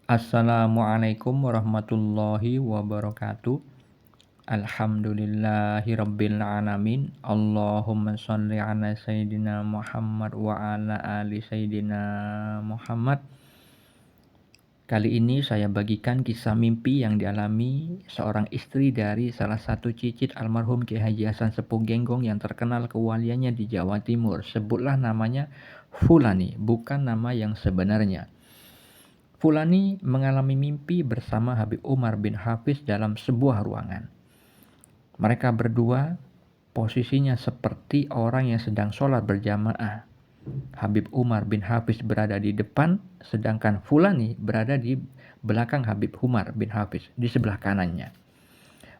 Assalamualaikum warahmatullahi wabarakatuh. Alhamdulillahirabbil alamin. Allahumma shalli ala sayyidina Muhammad wa ala ali sayyidina Muhammad. Kali ini saya bagikan kisah mimpi yang dialami seorang istri dari salah satu cicit almarhum Ki Haji Hasan Sepuh Genggong yang terkenal kewaliannya di Jawa Timur. Sebutlah namanya Fulani, bukan nama yang sebenarnya. Fulani mengalami mimpi bersama Habib Umar bin Hafiz dalam sebuah ruangan. Mereka berdua posisinya seperti orang yang sedang sholat berjamaah. Habib Umar bin Hafiz berada di depan, sedangkan Fulani berada di belakang Habib Umar bin Hafiz, di sebelah kanannya.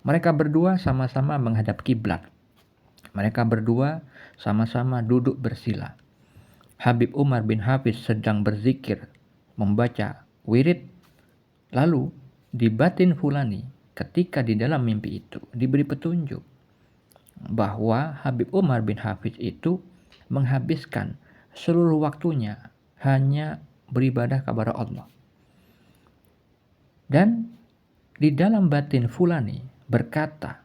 Mereka berdua sama-sama menghadap kiblat. Mereka berdua sama-sama duduk bersila. Habib Umar bin Hafiz sedang berzikir, membaca wirid. Lalu di batin Fulani, ketika di dalam mimpi itu diberi petunjuk bahwa Habib Umar bin Hafiz itu menghabiskan seluruh waktunya hanya beribadah kepada Allah. Dan di dalam batin Fulani berkata,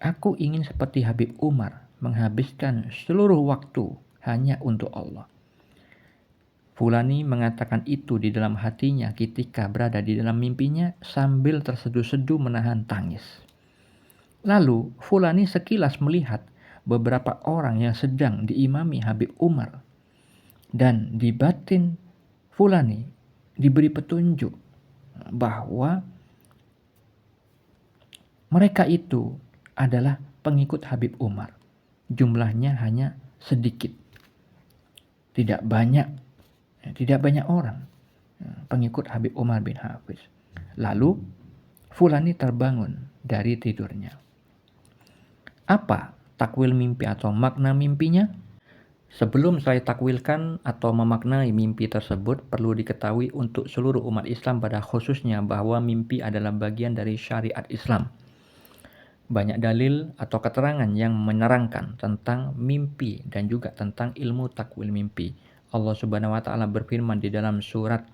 aku ingin seperti Habib Umar menghabiskan seluruh waktu hanya untuk Allah. Fulani mengatakan itu di dalam hatinya ketika berada di dalam mimpinya sambil terseduh-seduh menahan tangis. Lalu Fulani sekilas melihat beberapa orang yang sedang diimami Habib Umar. Dan di batin Fulani diberi petunjuk bahwa mereka itu adalah pengikut Habib Umar. Jumlahnya hanya sedikit. Tidak banyak orang pengikut Habib Umar bin Hafiz. Lalu Fulani terbangun dari tidurnya. Apa takwil mimpi atau makna mimpinya? Sebelum saya takwilkan atau memaknai mimpi tersebut, perlu diketahui untuk seluruh umat Islam pada khususnya bahwa mimpi adalah bagian dari syariat Islam. Banyak dalil atau keterangan yang menerangkan tentang mimpi dan juga tentang ilmu takwil mimpi. Allah Subhanahu wa taala berfirman di dalam surat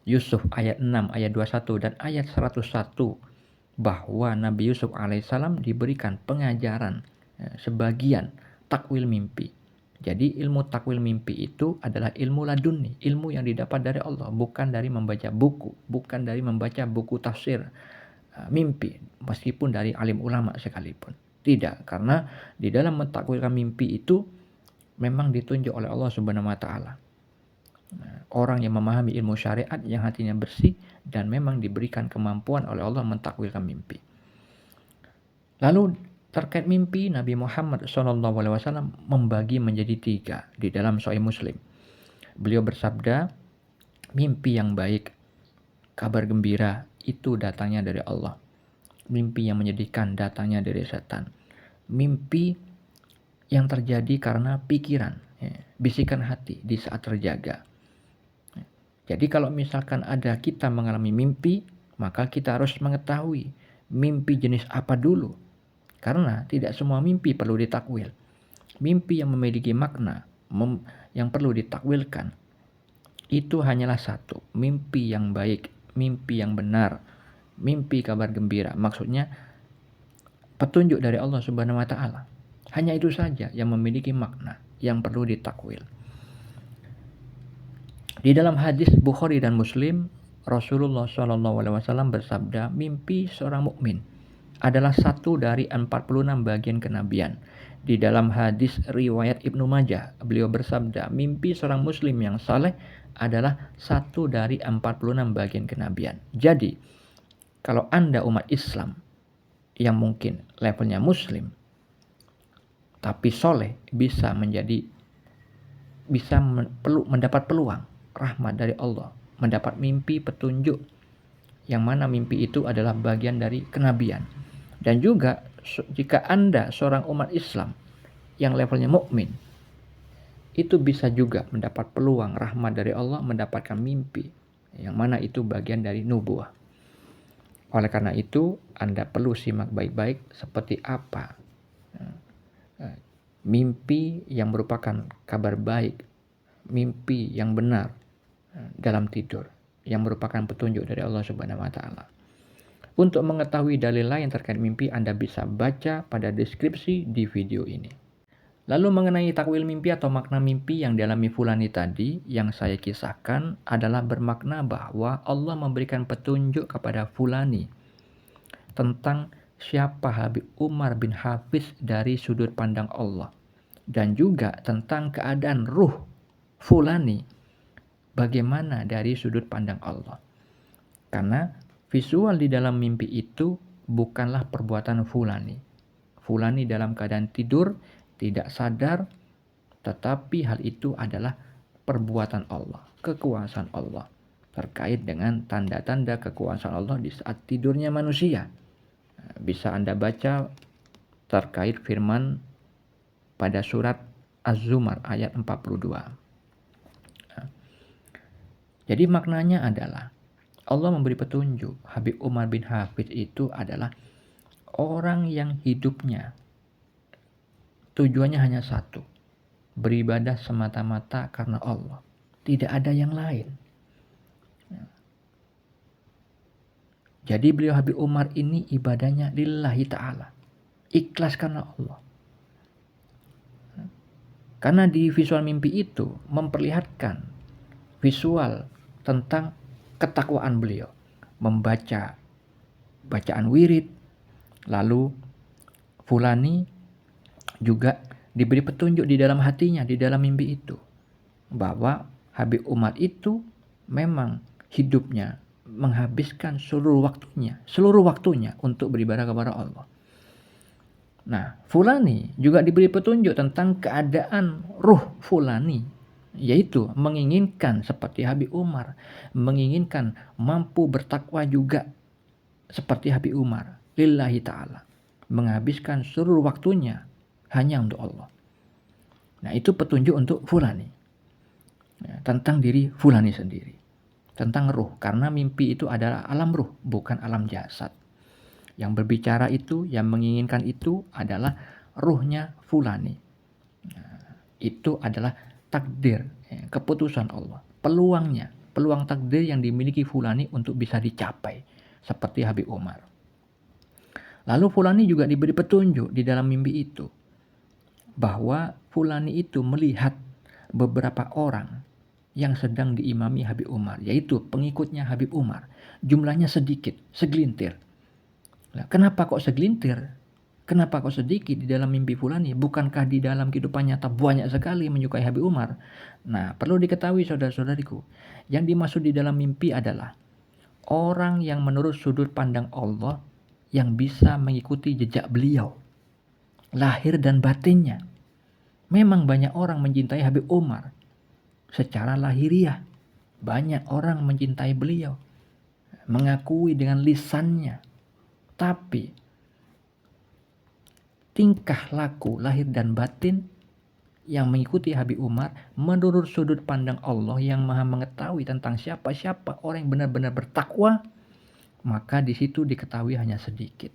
Yusuf ayat 6, ayat 21 dan ayat 101 bahwa Nabi Yusuf alaihissalam diberikan pengajaran sebagian takwil mimpi. Jadi ilmu takwil mimpi itu adalah ilmu laduni, ilmu yang didapat dari Allah, bukan dari membaca buku, bukan dari membaca buku tafsir mimpi, meskipun dari alim ulama sekalipun. Tidak, karena di dalam mentakwilkan mimpi itu memang ditunjuk oleh Allah Subhanahu wa taala. Orang yang memahami ilmu syariat yang hatinya bersih dan memang diberikan kemampuan oleh Allah mentakwilkan mimpi. Lalu terkait mimpi, Nabi Muhammad SAW membagi menjadi 3 di dalam Sahih Muslim. Beliau bersabda, mimpi yang baik, kabar gembira itu datangnya dari Allah. Mimpi yang menyedihkan datangnya dari setan. Mimpi yang terjadi karena pikiran, bisikan hati di saat terjaga. Jadi kalau misalkan ada kita mengalami mimpi, maka kita harus mengetahui mimpi jenis apa dulu. Karena tidak semua mimpi perlu ditakwil. Mimpi yang memiliki makna, yang perlu ditakwilkan, itu hanyalah satu, mimpi yang baik, mimpi yang benar, mimpi kabar gembira. Maksudnya petunjuk dari Allah Subhanahu wa taala. Hanya itu saja yang memiliki makna yang perlu ditakwil. Di dalam hadis Bukhari dan Muslim, Rasulullah SAW bersabda, mimpi seorang mukmin adalah satu dari 46 bagian kenabian. Di dalam hadis riwayat Ibnu Majah, beliau bersabda, mimpi seorang muslim yang saleh adalah satu dari 46 bagian kenabian. Jadi, kalau Anda umat Islam yang mungkin levelnya muslim, tapi soleh, bisa mendapat peluang rahmat dari Allah, mendapat mimpi petunjuk yang mana mimpi itu adalah bagian dari kenabian. Dan juga jika Anda seorang umat Islam yang levelnya mukmin, itu bisa juga mendapat peluang rahmat dari Allah, mendapatkan mimpi yang mana itu bagian dari nubuah. Oleh karena itu, Anda perlu simak baik-baik seperti apa mimpi yang merupakan kabar baik, mimpi yang benar dalam tidur. yang merupakan petunjuk dari Allah Subhanahu wa taala. Untuk mengetahui dalil lain terkait mimpi, Anda bisa baca pada deskripsi di video ini. Lalu mengenai takwil mimpi atau makna mimpi yang dialami Fulani tadi, yang saya kisahkan adalah bermakna bahwa Allah memberikan petunjuk kepada Fulani tentang siapa Habib Umar bin Hafiz dari sudut pandang Allah, dan juga tentang keadaan ruh Fulani bagaimana dari sudut pandang Allah. Karena visual di dalam mimpi itu bukanlah perbuatan Fulani. Fulani dalam keadaan tidur, tidak sadar, tetapi hal itu adalah perbuatan Allah, kekuasaan Allah. Terkait dengan tanda-tanda kekuasaan Allah di saat tidurnya manusia. Bisa Anda baca terkait firman pada surat Az-Zumar ayat 42. Jadi maknanya adalah Allah memberi petunjuk Habib Umar bin Hafiz itu adalah orang yang hidupnya tujuannya hanya satu, beribadah semata-mata karena Allah, tidak ada yang lain. Jadi beliau Habib Umar ini ibadahnya lillahi ta'ala, ikhlas karena Allah. Karena di visual mimpi itu memperlihatkan visual tentang ketakwaan beliau, membaca bacaan wirid. Lalu Fulani juga diberi petunjuk di dalam hatinya, di dalam mimpi itu, bahwa Habib Umar itu memang hidupnya menghabiskan seluruh waktunya untuk beribadah kepada Allah. Nah, Fulani juga diberi petunjuk tentang keadaan ruh Fulani, yaitu menginginkan seperti Habib Umar, menginginkan mampu bertakwa juga seperti Habib Umar, lillahi ta'ala, menghabiskan seluruh waktunya hanya untuk Allah. Nah, itu petunjuk untuk Fulani, tentang diri Fulani sendiri, tentang ruh, karena mimpi itu adalah alam ruh, bukan alam jasad. Yang berbicara itu, yang menginginkan itu adalah ruhnya Fulani. Itu adalah takdir, keputusan Allah, peluang takdir yang dimiliki Fulani untuk bisa dicapai seperti Habib Umar. Lalu Fulani juga diberi petunjuk di dalam mimpi itu bahwa Fulani itu melihat beberapa orang yang sedang diimami Habib Umar, yaitu pengikutnya Habib Umar. Jumlahnya sedikit, segelintir. Nah, kenapa kok segelintir? Kenapa kok sedikit di dalam mimpi Fulani? Bukankah di dalam kehidupan nyata banyak sekali menyukai Habib Umar? Nah, perlu diketahui saudara-saudariku, yang dimaksud di dalam mimpi adalah orang yang menurut sudut pandang Allah yang bisa mengikuti jejak beliau, lahir dan batinnya. Memang banyak orang mencintai Habib Umar secara lahiriah. Banyak orang mencintai beliau, mengakui dengan lisannya. Tapi tingkah laku lahir dan batin yang mengikuti Habib Umar menurut sudut pandang Allah yang maha mengetahui tentang siapa-siapa orang yang benar-benar bertakwa, maka di situ diketahui hanya sedikit.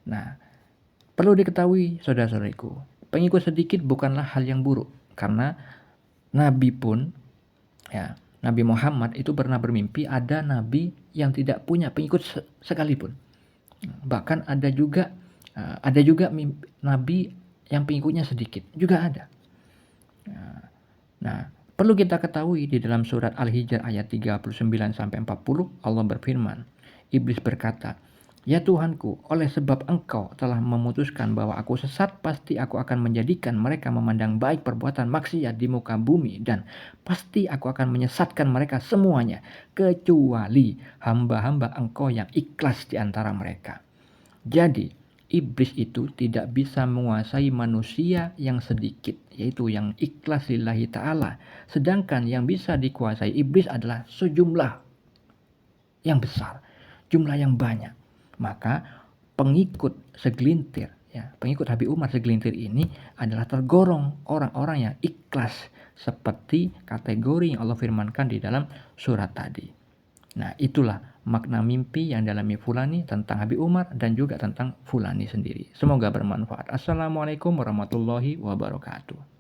Nah, perlu diketahui saudara-saudariku, pengikut sedikit bukanlah hal yang buruk, karena Nabi pun, Nabi Muhammad itu pernah bermimpi ada Nabi yang tidak punya pengikut sekalipun. Bahkan ada juga Nabi yang pengikutnya sedikit, juga ada. Nah, perlu kita ketahui di dalam surat Al-Hijr ayat 39-40 Allah berfirman, iblis berkata, "Ya Tuhanku, oleh sebab Engkau telah memutuskan bahwa aku sesat, pasti aku akan menjadikan mereka memandang baik perbuatan maksiat di muka bumi, dan pasti aku akan menyesatkan mereka semuanya, kecuali hamba-hamba Engkau yang ikhlas di antara mereka." Jadi, iblis itu tidak bisa menguasai manusia yang sedikit, yaitu yang ikhlas lillahi ta'ala. Sedangkan yang bisa dikuasai iblis adalah sejumlah yang besar, jumlah yang banyak. Maka pengikut segelintir, pengikut Habib Umar segelintir ini adalah tergolong orang-orang yang ikhlas seperti kategori yang Allah firmankan di dalam surat tadi. Nah, itulah makna mimpi yang dialami Fulani tentang Habib Umar dan juga tentang Fulani sendiri. Semoga bermanfaat. Assalamualaikum warahmatullahi wabarakatuh.